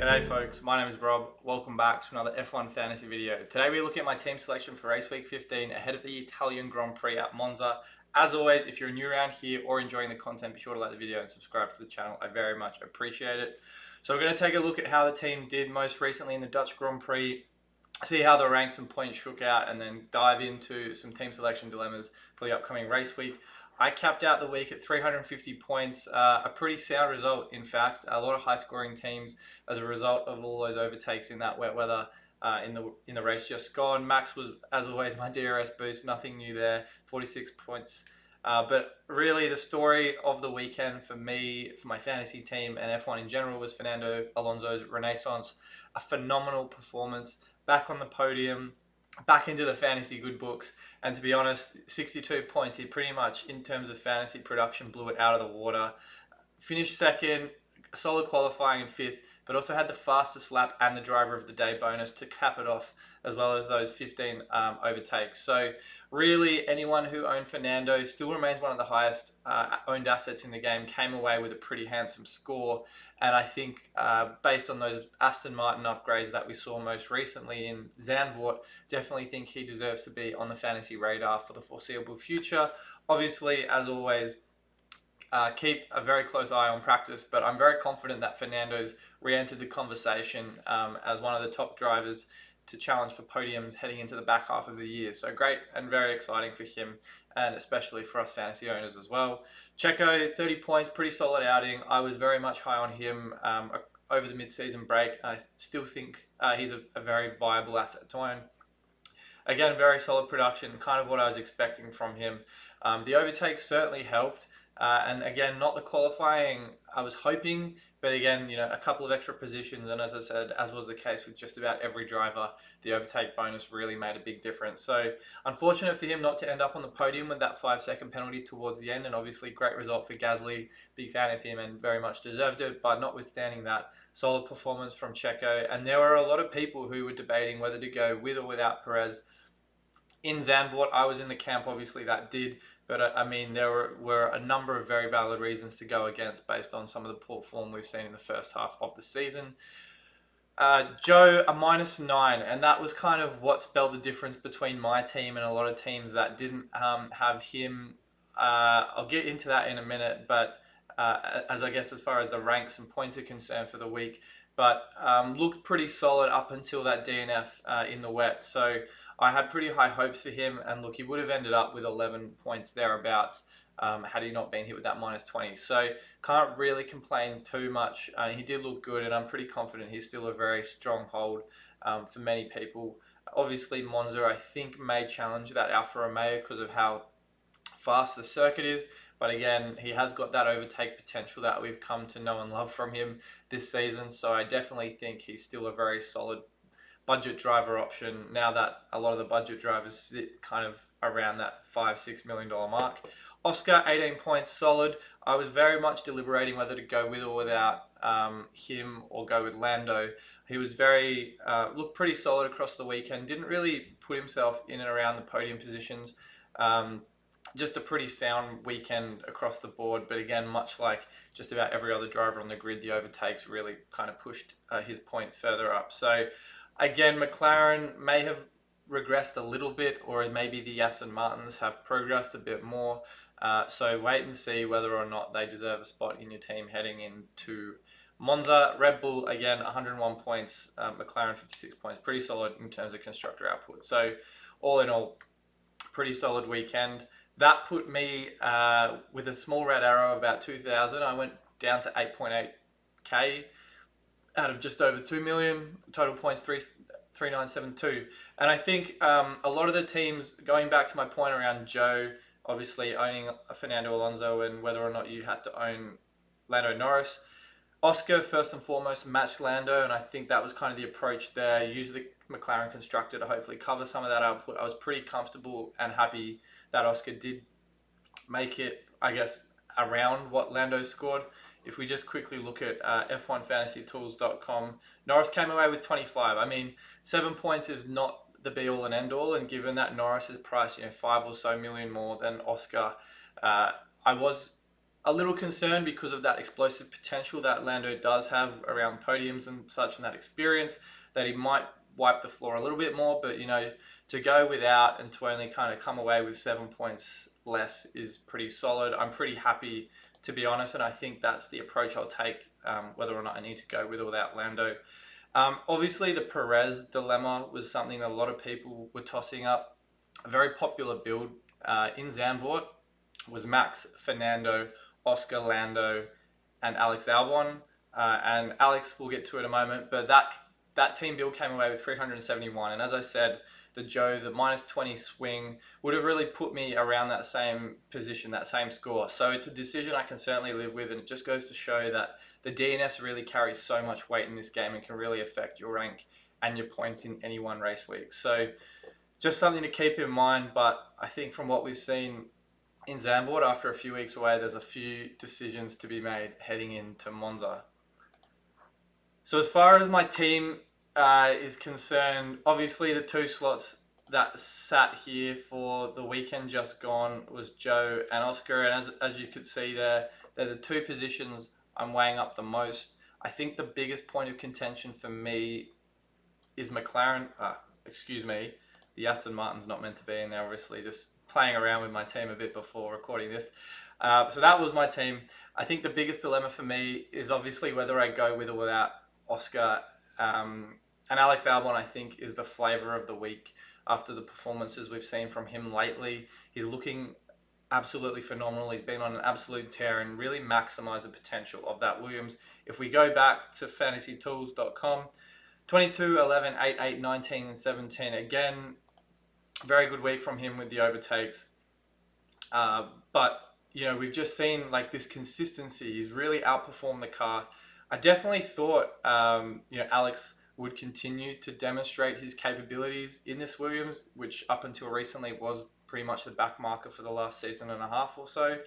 G'day folks, my name is Rob. Welcome back to another F1 fantasy video. Today we're looking at my team selection for race week 15 ahead of the Italian Grand Prix at Monza. As always, if you're new around here or enjoying the content, be sure to like the video and subscribe to the channel. I very much appreciate it. So we're going to take a look at how the team did most recently in the Dutch Grand Prix, see how the ranks and points shook out, and then dive into some team selection dilemmas for the upcoming race week. I capped out the week at 350 points, a pretty sound result, in fact. A lot of high-scoring teams as a result of all those overtakes in that wet weather in the race just gone. Max was, as always, my DRS boost. Nothing new there, 46 points. But really, the story of the weekend for me, for my fantasy team, and F1 in general was Fernando Alonso's renaissance. A phenomenal performance, back on the podium, back into the fantasy good books. And to be honest, 62 points, he pretty much, in terms of fantasy production, blew it out of the water. Finished second, solid qualifying in fifth, but also had the fastest lap and the driver of the day bonus to cap it off, as well as those 15 overtakes. So really, anyone who owned Fernando still remains one of the highest owned assets in the game, came away with a pretty handsome score. And I think based on those Aston Martin upgrades that we saw most recently in Zandvoort, definitely think he deserves to be on the fantasy radar for the foreseeable future. Obviously, as always, keep a very close eye on practice, but I'm very confident that Fernando's re-entered the conversation as one of the top drivers to challenge for podiums heading into the back half of the year. So great and very exciting for him, and especially for us fantasy owners as well. Checo, 30 points, pretty solid outing. I was very much high on him over the mid-season break. I still think he's a very viable asset to own. Again, very solid production, kind of what I was expecting from him. The overtakes certainly helped. And again, not the qualifying I was hoping, but again, a couple of extra positions. And as I said, as was the case with just about every driver, the overtake bonus really made a big difference. So unfortunate for him not to end up on the podium with that 5-second penalty towards the end. And obviously great result for Gasly, big fan of him and very much deserved it. But notwithstanding that, solid performance from Checo. And there were a lot of people who were debating whether to go with or without Perez. In Zandvoort, I was in the camp, obviously, that did. But I mean, there were a number of very valid reasons to go against based on some of the poor form we've seen in the first half of the season. Joe, a -9, and that was kind of what spelled the difference between my team and a lot of teams that didn't have him. I'll get into that in a minute, but as far as the ranks and points are concerned for the week, but looked pretty solid up until that DNF in the wet. So I had pretty high hopes for him, and look, he would have ended up with 11 points thereabouts had he not been hit with that -20. So can't really complain too much. He did look good, and I'm pretty confident he's still a very strong hold for many people. Obviously, Monza, I think, may challenge that Alfa Romeo because of how fast the circuit is. But again, he has got that overtake potential that we've come to know and love from him this season. So I definitely think he's still a very solid budget driver option now that a lot of the budget drivers sit kind of around that $5-6 million mark. Oscar, 18 points, solid. I was very much deliberating whether to go with or without him or go with Lando. He was looked pretty solid across the weekend. Didn't really put himself in and around the podium positions. Just a pretty sound weekend across the board. But again, much like just about every other driver on the grid, the overtakes really kind of pushed his points further up. So again, McLaren may have regressed a little bit, or maybe the Aston Martins have progressed a bit more. So wait and see whether or not they deserve a spot in your team heading into Monza. Red Bull, again, 101 points. McLaren, 56 points. Pretty solid in terms of constructor output. So all in all, pretty solid weekend. That put me with a small red arrow of about 2,000. I went down to 8.8k. out of just over 2 million, total points 3,972. And I think a lot of the teams, going back to my point around Joe, obviously owning Fernando Alonso and whether or not you had to own Lando Norris, Oscar, first and foremost, matched Lando, and I think that was kind of the approach there. Use the McLaren constructor to hopefully cover some of that output. I was pretty comfortable and happy that Oscar did make it, I guess, around what Lando scored. If we just quickly look at f1fantasytools.com, Norris came away with 25. I mean, 7 points is not the be-all and end-all, and given that Norris is priced, $5 or so million more than Oscar, I was a little concerned because of that explosive potential that Lando does have around podiums and such, and that experience, that he might wipe the floor a little bit more. But to go without and to only kind of come away with 7 points less is pretty solid. I'm pretty happy, to be honest, and I think that's the approach I'll take, whether or not I need to go with or without Lando. Obviously, the Perez dilemma was something that a lot of people were tossing up. A very popular build in Zandvoort was Max, Fernando, Oscar, Lando, and Alex Albon. And Alex, we'll get to it in a moment, but that team build came away with 371. And as I said, the minus 20 swing would have really put me around that same position, that same score. So it's a decision I can certainly live with, and it just goes to show that the DNFs really carry so much weight in this game and can really affect your rank and your points in any one race week. So just something to keep in mind. But I think from what we've seen in Zandvoort after a few weeks away, there's a few decisions to be made heading into Monza. So as far as my team is concerned, obviously the two slots that sat here for the weekend just gone was Joe and Oscar, and as you could see there, they're the two positions I'm weighing up the most. I think the biggest point of contention for me is McLaren. The Aston Martin's not meant to be in there, obviously, just playing around with my team a bit before recording this. So that was my team. I think the biggest dilemma for me is obviously whether I go with or without Oscar. And Alex Albon, I think, is the flavour of the week after the performances we've seen from him lately. He's looking absolutely phenomenal. He's been on an absolute tear and really maximised the potential of that Williams. If we go back to fantasytools.com, 22, 11, 8, 8, 19, and 17. Again, very good week from him with the overtakes. But, we've just seen like this consistency. He's really outperformed the car. I definitely thought, Alex would continue to demonstrate his capabilities in this Williams, which up until recently was pretty much the back marker for the last season and a half or so.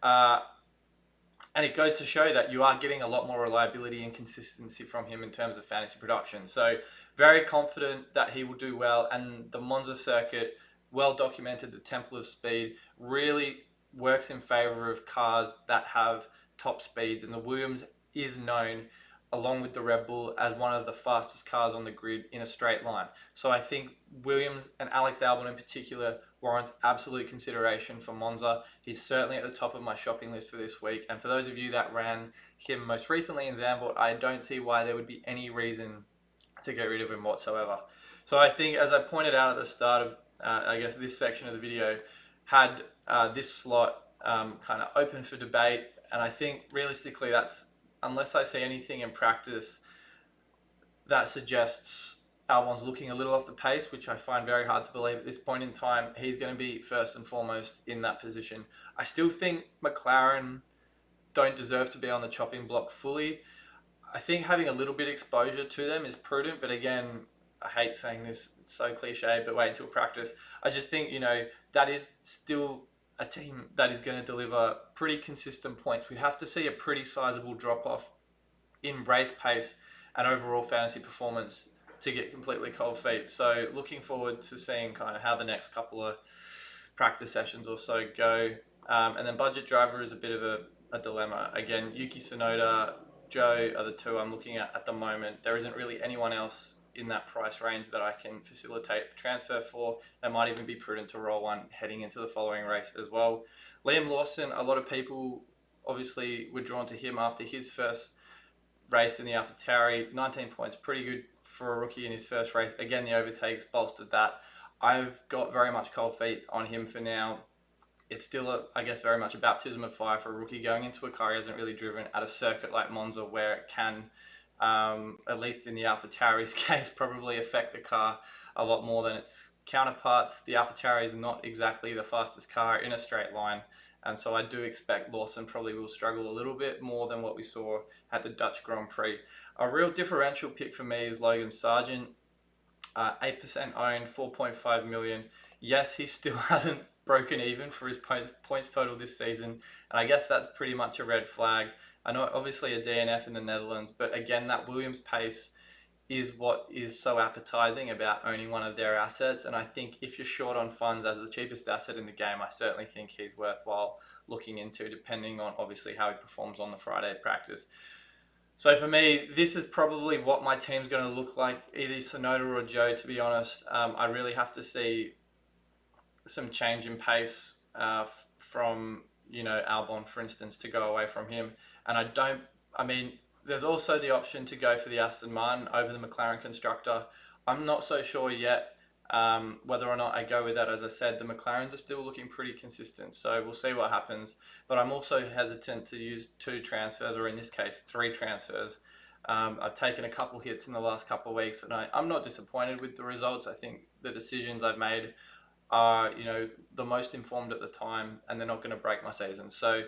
And it goes to show that you are getting a lot more reliability and consistency from him in terms of fantasy production. So very confident that he will do well. And the Monza circuit, well documented, the Temple of Speed, really works in favour of cars that have top speeds. And the Williams is known, along with the Red Bull, as one of the fastest cars on the grid in a straight line. So I think Williams and Alex Albon in particular warrants absolute consideration for Monza. He's certainly at the top of my shopping list for this week. And for those of you that ran him most recently in Zandvoort, I don't see why there would be any reason to get rid of him whatsoever. So I think, as I pointed out at the start of, this section of the video, had this slot kind of open for debate. And I think realistically that's, unless I see anything in practice that suggests Albon's looking a little off the pace, which I find very hard to believe at this point in time, he's going to be first and foremost in that position. I still think McLaren don't deserve to be on the chopping block fully. I think having a little bit of exposure to them is prudent, but again, I hate saying this, it's so cliche, but wait until practice. I just think, that is still a team that is going to deliver pretty consistent points. We'd have to see a pretty sizable drop-off in race pace and overall fantasy performance to get completely cold feet. So looking forward to seeing kind of how the next couple of practice sessions or so go. And then budget driver is a bit of a dilemma. Again, Yuki Tsunoda, Joe are the two I'm looking at the moment. There isn't really anyone else in that price range that I can facilitate a transfer for. It might even be prudent to roll one heading into the following race as well. Liam Lawson, a lot of people obviously were drawn to him after his first race in the AlphaTauri. 19 points, pretty good for a rookie in his first race. Again, the overtakes bolstered that. I've got very much cold feet on him for now. It's still, very much a baptism of fire for a rookie going into a car he hasn't really driven at a circuit like Monza, where it can, at least in the AlphaTauri's case, probably affect the car a lot more than its counterparts. The AlphaTauri is not exactly the fastest car in a straight line, and so I do expect Lawson probably will struggle a little bit more than what we saw at the Dutch Grand Prix. A real differential pick for me is Logan Sargent, 8% owned, 4.5 million. Yes, he still hasn't broken even for his points total this season, and I guess that's pretty much a red flag. I know obviously a DNF in the Netherlands, but again, that Williams pace is what is so appetizing about owning one of their assets. And I think if you're short on funds as the cheapest asset in the game, I certainly think he's worthwhile looking into, depending on obviously how he performs on the Friday practice. So for me, this is probably what my team's going to look like, either Sonoda or Joe, to be honest. I really have to see some change in pace from, Albon, for instance, to go away from him. And I mean, there's also the option to go for the Aston Martin over the McLaren constructor. I'm not so sure yet whether or not I go with that. As I said, the McLarens are still looking pretty consistent, so we'll see what happens. But I'm also hesitant to use 2 transfers, or in this case, 3 transfers. I've taken a couple hits in the last couple of weeks, and I'm not disappointed with the results. I think the decisions I've made are, the most informed at the time, and they're not going to break my season. So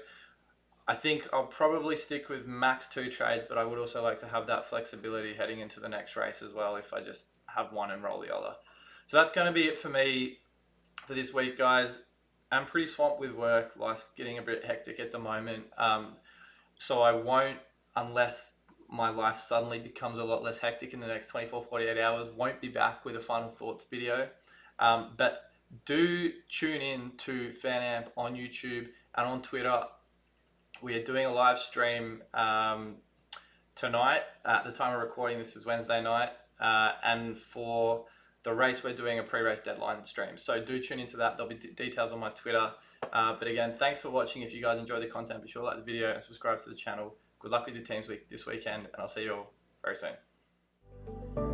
I think I'll probably stick with max 2 trades, but I would also like to have that flexibility heading into the next race as well if I just have one and roll the other. So that's going to be it for me for this week, guys. I'm pretty swamped with work. Life's getting a bit hectic at the moment. So I won't, unless my life suddenly becomes a lot less hectic in the next 24, 48 hours, won't be back with a final thoughts video. But do tune in to FanAmp on YouTube and on Twitter. We are doing a live stream tonight. At the time of recording, this is Wednesday night. And for the race, we're doing a pre-race deadline stream. So do tune into that. There'll be details on my Twitter. But again, thanks for watching. If you guys enjoyed the content, be sure to like the video and subscribe to the channel. Good luck with your teams this weekend, and I'll see you all very soon.